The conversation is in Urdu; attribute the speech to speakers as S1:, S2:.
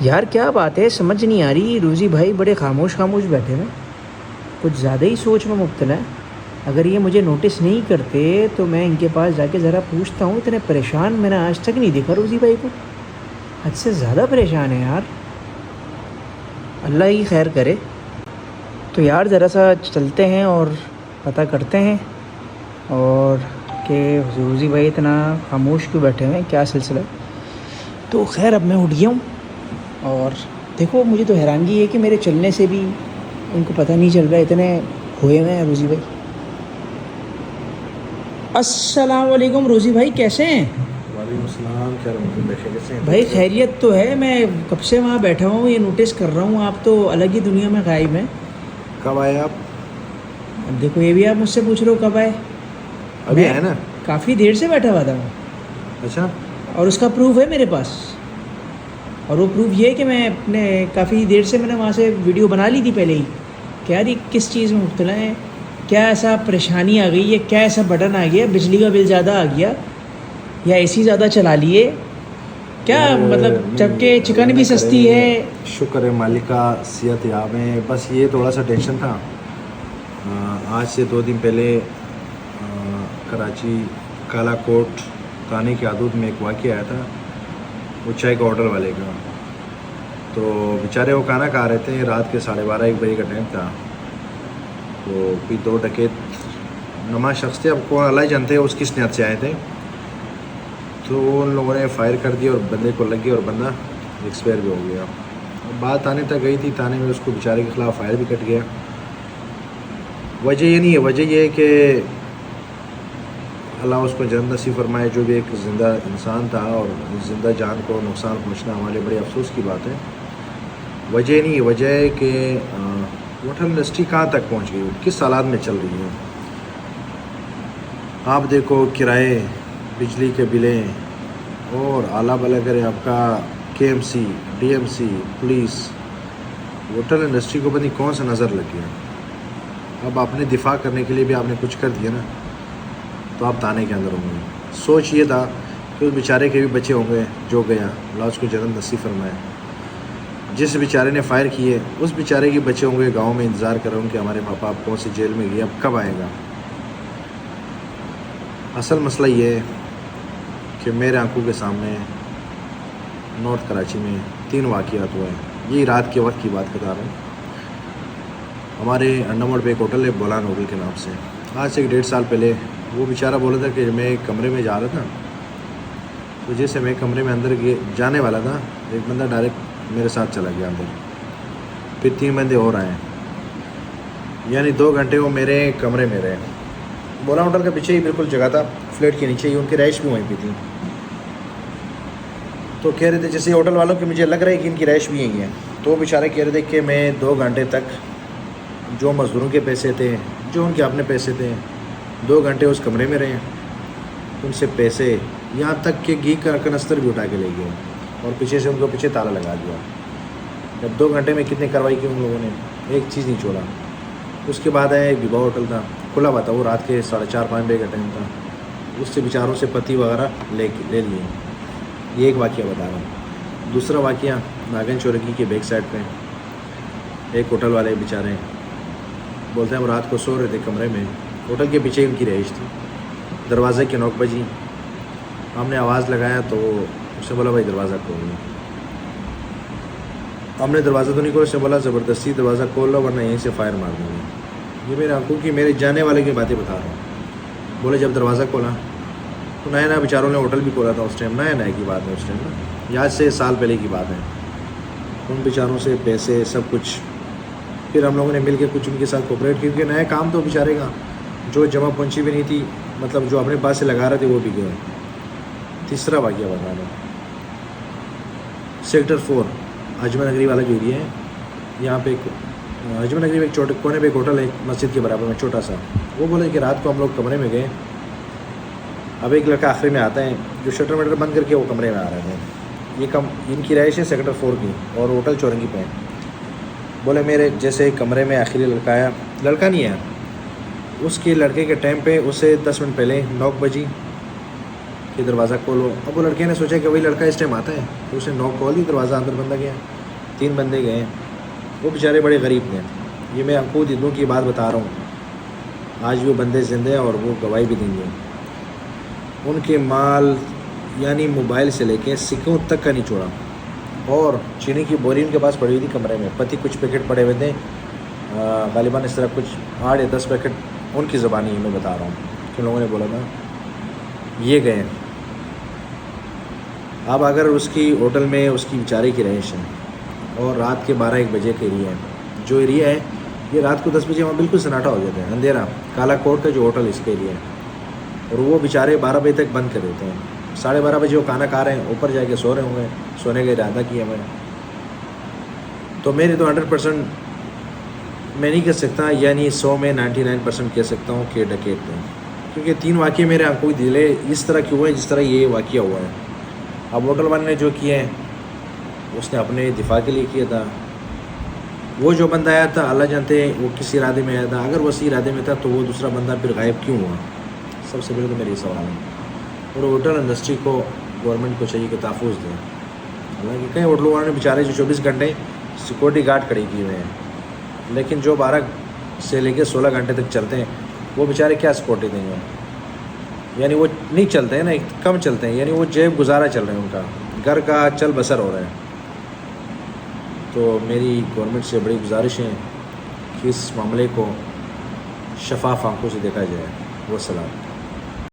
S1: یار کیا بات ہے، سمجھ نہیں آ رہی. روزی بھائی بڑے خاموش خاموش بیٹھے ہیں، کچھ زیادہ ہی سوچ میں مبتلا ہے. اگر یہ مجھے نوٹس نہیں کرتے تو میں ان کے پاس جا کے ذرا پوچھتا ہوں. اتنے پریشان میں نے آج تک نہیں دیکھا روزی بھائی کو، حد سے زیادہ پریشان ہے یار. اللہ ہی خیر کرے. تو یار ذرا سا چلتے ہیں اور پتہ کرتے ہیں اور کہ روزی بھائی اتنا خاموش کیوں بیٹھے ہوئے ہیں، کیا سلسلہ ہے. تو خیر اب میں اٹھ گیا ہوں اور دیکھو مجھے تو حیرانگی ہے کہ میرے چلنے سے بھی ان کو پتہ نہیں چل رہا ہے، اتنے ہوئے ہوئے ہیں روزی بھائی. السلام علیکم روزی بھائی، کیسے ہیں؟
S2: وعلیکم السلام. کیا کیسے ہیں
S1: بھائی خیریت تو ہے. میں کب سے وہاں بیٹھا ہوں، یہ نوٹس کر رہا ہوں آپ تو الگ ہی دنیا میں غائب ہیں.
S2: کب آئے آپ؟
S1: اب دیکھو یہ بھی آپ مجھ سے پوچھ رہے ہو کب آئے.
S2: ابھی
S1: میں
S2: آئے نا.
S1: کافی دیر سے بیٹھا ہوا تھا
S2: اچھا.
S1: اور اس کا پروف ہے میرے پاس. اور وہ پروف یہ ہے کہ میں اپنے کافی دیر سے میں نے وہاں سے ویڈیو بنا لی تھی پہلے ہی کہ یار یہ کس چیز میں مبتلا ہے، کیا ایسا پریشانی آ گئی ہے، کیا ایسا بٹن آ گیا، بجلی کا بل زیادہ آ گیا یا اے سی زیادہ چلا لیے، کیا مطلب جب کہ چکن بھی سستی ہے.
S2: شکر ہے مالک کا، صحت یاب ہے. بس یہ تھوڑا سا ٹینشن تھا. آج سے 2 دن پہلے کراچی کالا کوٹ تانے کی حدود میں ایک واقعہ آیا تھا، وہ چائے کا ہوٹل والے کا. تو بیچارے وہ کھانا کھا رہے تھے، رات کے 12:30-1 بجے کا ٹائم تھا. تو پھر 2 ڈکیت نماز شخص تھے، اب کون اللہ جانتے ہیں اس کس نیت سے آئے تھے. تو ان لوگوں نے فائر کر دیا اور بندے کو لگ گیا اور بندہ ایکسپائر بھی ہو گیا. بات تانے تک گئی تھی، تانے میں اس کو بیچارے کے خلاف فائر بھی کٹ گیا. وجہ یہ نہیں ہے، وجہ یہ ہے کہ اللہ اس کو جنت نصیب فرمائے. جو بھی ایک زندہ انسان تھا اور زندہ جان کو نقصان پہنچنا ہمارے بڑے افسوس کی بات ہے. وجہ نہیں ہے، وجہ ہے کہ ہوٹل انڈسٹری کہاں تک پہنچ گئی، کس حالات میں چل رہی ہے. آپ دیکھو کرائے، بجلی کے بلیں اور اعلیٰ بلا کرے آپ کا KMC DMC police. Hotel industry کو پتہ نہیں کون سا نظر لگ گیا. اب اپنے دفاع کرنے کے لیے بھی آپ نے کچھ کر دیا نا، تو آپ تانے کے اندر ہوں گے. سوچ یہ تھا کہ اس بیچارے کے بھی بچے ہوں گے جو گیا، اللہ اس کو جنت نصیب فرمائے. جس بیچارے نے فائر کیے اس بیچارے کے بچے ہوں گے گاؤں میں انتظار کر رہے ہوں کہ ہمارے پاپا اب کون سے جیل میں گئے، اب کب آئے گا. اصل مسئلہ یہ ہے کہ میرے آنکھوں کے سامنے نارتھ کراچی میں 3 واقعات ہوئے ہیں. یہی رات کے وقت کی بات بتا رہا ہوں. ہمارے انڈا موڑ پہ ایک ہوٹل ہے بولان ہوٹل کے نام سے. آج سے 1.5 سال پہلے وہ بیچارہ بولا تھا کہ میں ایک کمرے میں جا رہا تھا، تو جیسے میں کمرے میں اندر جانے والا تھا، ایک بندہ ڈائریکٹ میرے ساتھ چلا گیا اندر. پھر 3 بندے اور آئے، یعنی 2 گھنٹے وہ میرے کمرے میں رہے. بولا ہوٹل کے پیچھے ہی بالکل جگہ تھا، فلیٹ کے نیچے ہی ان کی رہائش بھی وہیں پہ تھی. تو کہہ رہے تھے جیسے ہوٹل والوں کی مجھے لگ رہا ہے کہ ان کی رہائش بھی یہیں ہے. تو وہ بیچارے کہہ رہے تھے کہ میں 2 گھنٹے تک جو مزدوروں کے پیسے تھے، جو ان کے اپنے پیسے تھے، 2 گھنٹے اس کمرے میں رہے. ان سے پیسے یہاں تک کہ گھی کا کنستر بھی اٹھا کے لے گئے اور پیچھے سے ان کو پیچھے تالا لگا دیا. جب 2 گھنٹے میں کتنے کارروائی کی ان لوگوں نے، ایک چیز نہیں چھوڑا. اس کے بعد آیا ایک ویبا ہوٹل تھا، کھلا ہوا تھا، وہ رات کے 4:30-5 بجے کا ٹائم تھا. اس سے بیچاروں سے پتی وغیرہ لے لیے. یہ ایک واقعہ بتا رہا ہوں. دوسرا واقعہ ناگن چورکی کے بیک سائڈ پہ ایک ہوٹل والے بیچارے بولتے ہیں ہم رات کو سو رہے تھے کمرے میں، ہوٹل کے پیچھے ان کی رہائش تھی. دروازے کی نوک بجی، ہم نے آواز لگایا تو اس سے بولا بھائی دروازہ کھول لو. ہم نے دروازہ تو نہیں کھولا، اس نے بولا زبردستی دروازہ کھول لو ورنہ یہیں سے فائر مار دوں گا. یہ میرے آنکھوں کی، میرے جانے والے کی باتیں بتا رہا ہوں. بولے جب دروازہ کھولا تو نیا بیچاروں نے ہوٹل بھی کھولا تھا اس ٹائم، نیا کی بات ہے اس ٹائم نا، آج سے 1 سال پہلے کی بات ہے. ان بیچاروں سے پیسے سب کچھ، پھر ہم لوگوں نے مل کے کچھ ان کے ساتھ کوپریٹ کی، کیونکہ نیا کام تو بیچارے کا جو جمع پہنچی بھی نہیں تھی، مطلب جو اپنے پاس سے لگا رہے تھے وہ بھی گئے. تیسرا واقعہ بتا رہا ہوں. سیکٹر 4 اجمیر نگری والا جو ایریا ہے، یہاں پہ اجمیر نگری میں ایک چھوٹے کونے پہ ایک ہوٹل ہے مسجد کے برابر میں چھوٹا سا. وہ بولے کہ رات کو ہم لوگ کمرے میں گئے. اب ایک لڑکا آخری میں آتا ہے جو شٹر میٹر بند کر کے وہ کمرے میں آ رہے تھے. یہ ان کی رہائش ہے سیکٹر 4 کی اور ہوٹل چورنگی پہ. بولے میرے جیسے کمرے میں آخری لڑکا آیا، لڑکا نہیں ہے، اس کے لڑکے کے ٹائم پہ اسے 10 منٹ پہلے نوک بجی کہ دروازہ کھولو. اب وہ لڑکے نے سوچا کہ وہی لڑکا اس ٹائم آتا ہے, تو اس نے نوک کھول دی, دروازہ اندر بندہ گیا. 3 بندے گئے. وہ بیچارے بڑے غریب تھے. یہ میں آپ کو دنوں کی بات بتا رہا ہوں, آج بھی وہ بندے زندے ہیں اور وہ گواہی بھی دیں گے. ان کے مال یعنی موبائل سے لے کے سکوں تک کا نہیں چھوڑا. اور چینی کی بوری ان کے پاس پڑی ہوئی تھی کمرے میں, پتی کچھ پیکٹ پڑے ہوئے تھے, غالباً اس طرح کچھ 8 یا 10 پیکٹ. ان کی زبانی میں بتا رہا ہوں کہ لوگوں نے بولا تھا یہ گئے. اب اگر اس کی ہوٹل میں اس کی بیچارے کی رہائش ہے اور رات کے 12-1 بجے کے ایریا ہے, جو ایریا ہے یہ رات کو 10 بجے وہاں بالکل سناٹا ہو جاتا ہے, اندھیرا. کالا کوٹ کا جو ہوٹل اس کے ایریا ہے, اور وہ بیچارے 12 بجے تک بند کر دیتے ہیں. 12:30 بجے وہ کھانا کھا رہے ہیں, اوپر جا کے سو رہے ہوں گے, سونے کا ارادہ کیا میں نے. تو میری تو 100% میں نہیں کہہ سکتا, یعنی 100 میں 99% کہہ سکتا ہوں کہ ڈکیت ہیں, کیونکہ 3 واقعے میرے آنکھوں کو دلے اس طرح کیوں ہوئے جس طرح یہ واقعہ ہوا ہے. اب ہوٹل والے نے جو کیا ہے اس نے اپنے دفاع کے لیے کیا تھا. وہ جو بندہ آیا تھا اللہ جانتے ہیں وہ کس ارادے میں آیا تھا. اگر وہ اسی ارادے میں تھا تو وہ دوسرا بندہ پھر غائب کیوں ہوا؟ سب سے پہلے تو میرا یہ سوال ہے. اور ہوٹل انڈسٹری کو گورنمنٹ کو چاہیے کہ تحفظ دیں. حالانکہ کئی ہوٹلوں والوں نے بیچارے جو 24 گھنٹے سیکورٹی گارڈ کھڑی کیے ہوئے ہیں, لیکن جو 12 سے لے کے 16 گھنٹے تک چلتے ہیں وہ بیچارے کیا سیکورٹی دیں گے؟ یعنی وہ نہیں چلتے ہیں نا, کم چلتے ہیں, یعنی وہ جیب گزارا چل رہے ہیں, ان کا گھر کا چل بسر ہو رہا ہے. تو میری گورنمنٹ سے بڑی گزارش ہے کہ اس معاملے کو شفاف آنکھوں سے دیکھا جائے. والسلام.